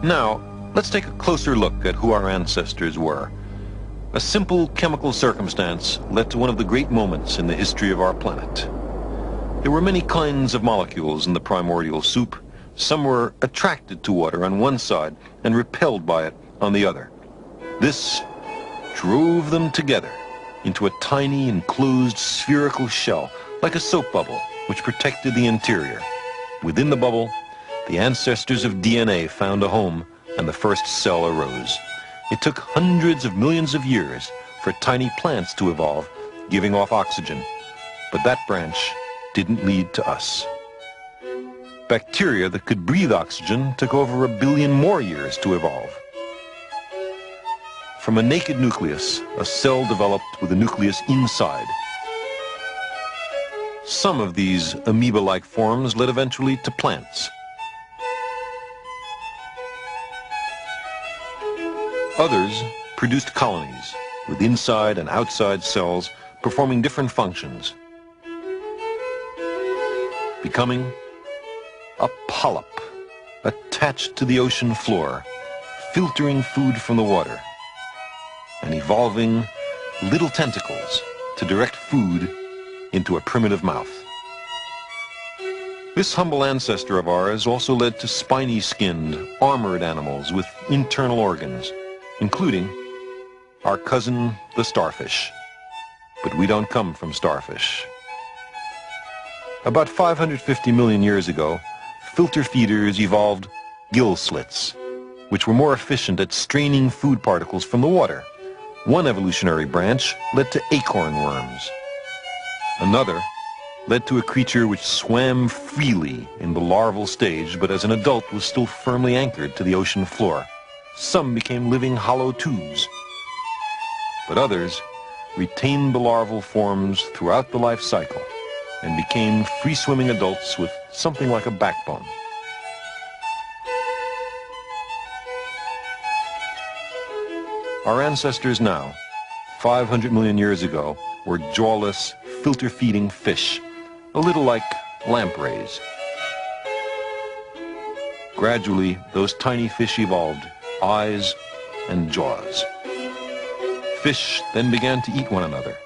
Now, let's take a closer look at who our ancestors were. A simple chemical circumstance led to one of the great moments in the history of our planet. There were many kinds of molecules in the primordial soup. Some were attracted to water on one side and repelled by it on the other. This drove them together into a tiny enclosed spherical shell, like a soap bubble, which protected the interior. Within the bubble, the ancestors of DNA found a home, and the first cell arose. It took hundreds of millions of years for tiny plants to evolve, giving off oxygen. But that branch didn't lead to us. Bacteria that could breathe oxygen took over 1 billion more years to evolve. From a naked nucleus, a cell developed with a nucleus inside. Some of these amoeba-like forms led eventually to plants. Others produced colonies, with inside and outside cells performing different functions, becoming a polyp attached to the ocean floor, filtering food from the water, and evolving little tentacles to direct food into a primitive mouth. This humble ancestor of ours also led to spiny-skinned, armored animals with internal organs, including our cousin, the starfish. But we don't come from starfish. About 550 million years ago, filter feeders evolved gill slits, which were more efficient at straining food particles from the water. One evolutionary branch led to acorn worms. Another led to a creature which swam freely in the larval stage, but as an adult was still firmly anchored to the ocean floor. Some became living hollow tubes, but others retained the larval forms throughout the life cycle and became free-swimming adults with something like a backbone. Our ancestors now, 500 million years ago, were jawless, filter-feeding fish, a little like lampreys. Gradually, those tiny fish evolved eyes and jaws. Fish then began to eat one another.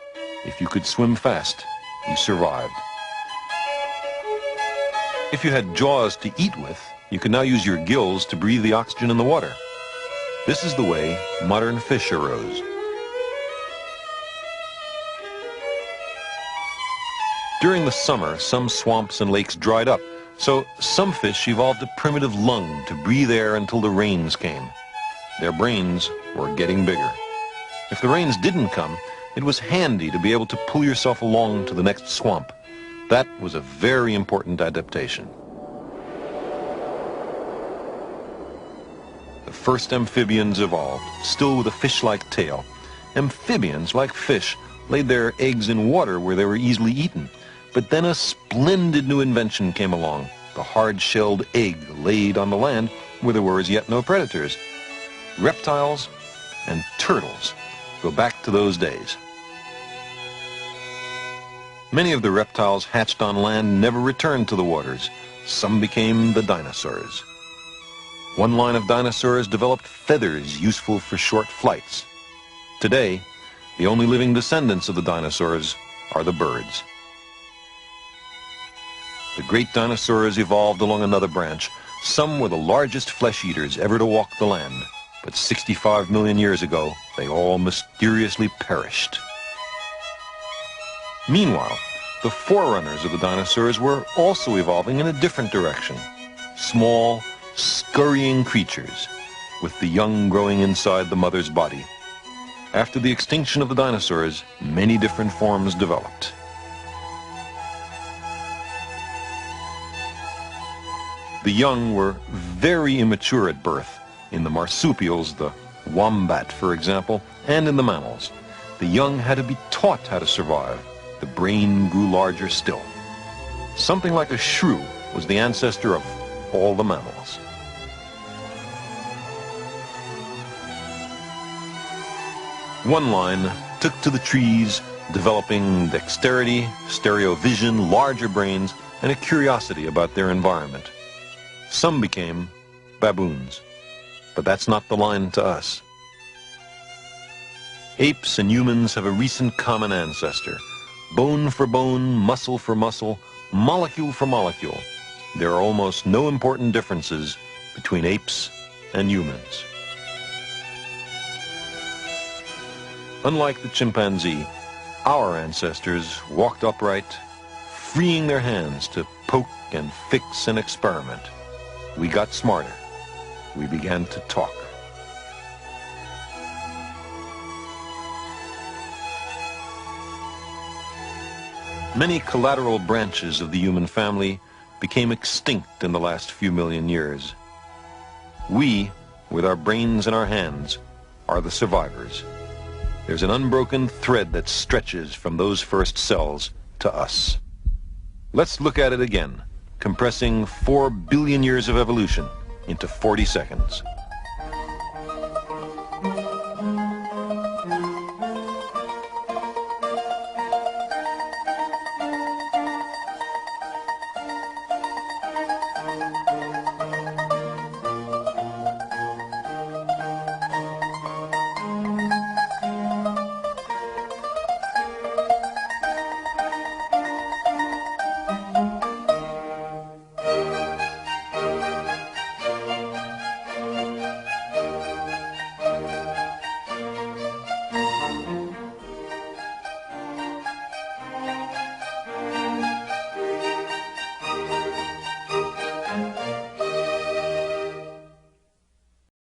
If you could swim fast, you survived. If you had jaws to eat with, you could now use your gills to breathe the oxygen in the water. This is the way modern fish arose. During the summer, some swamps and lakes dried up, so some fish evolved a primitive lung to breathe air until the rains came. Their brains were getting bigger. If the rains didn't come, it was handy to be able to pull yourself along to the next swamp. That was a very important adaptation. The first amphibians evolved, still with a fish-like tail. Amphibians, like fish, laid their eggs in water where they were easily eaten. But then a splendid new invention came along, the hard-shelled egg laid on the land where there were as yet no predators. Reptiles and turtles go back to those days. Many of the reptiles hatched on land never returned to the waters. Some became the dinosaurs. One line of dinosaurs developed feathers useful for short flights. Today, the only living descendants of the dinosaurs are the birds. The great dinosaurs evolved along another branch. Some were the largest flesh eaters ever to walk the land. But 65 million years ago, they all mysteriously perished. Meanwhile, the forerunners of the dinosaurs were also evolving in a different direction. Small, scurrying creatures, with the young growing inside the mother's body. After the extinction of the dinosaurs, many different forms developed. The young were very immature at birth. In the marsupials, the wombat, for example, and in the mammals. The young had to be taught how to survive. The brain grew larger still. Something like a shrew was the ancestor of all the mammals. One line took to the trees, developing dexterity, stereovision, larger brains, and a curiosity about their environment. Some became baboons. but that's not the line to us. Apes and humans have a recent common ancestor. Bone for bone, muscle for muscle, molecule for molecule. There are almost no important differences between apes and humans. Unlike the chimpanzee, our ancestors walked upright, freeing their hands to poke and fix and experiment. We got smarter. We began to talk. Many collateral branches of the human family became extinct in the last few million years. We, with our brains in our hands, are the survivors. There's an unbroken thread that stretches from those first cells to us. Let's look at it again, compressing 4 billion years of evolution into 40 seconds.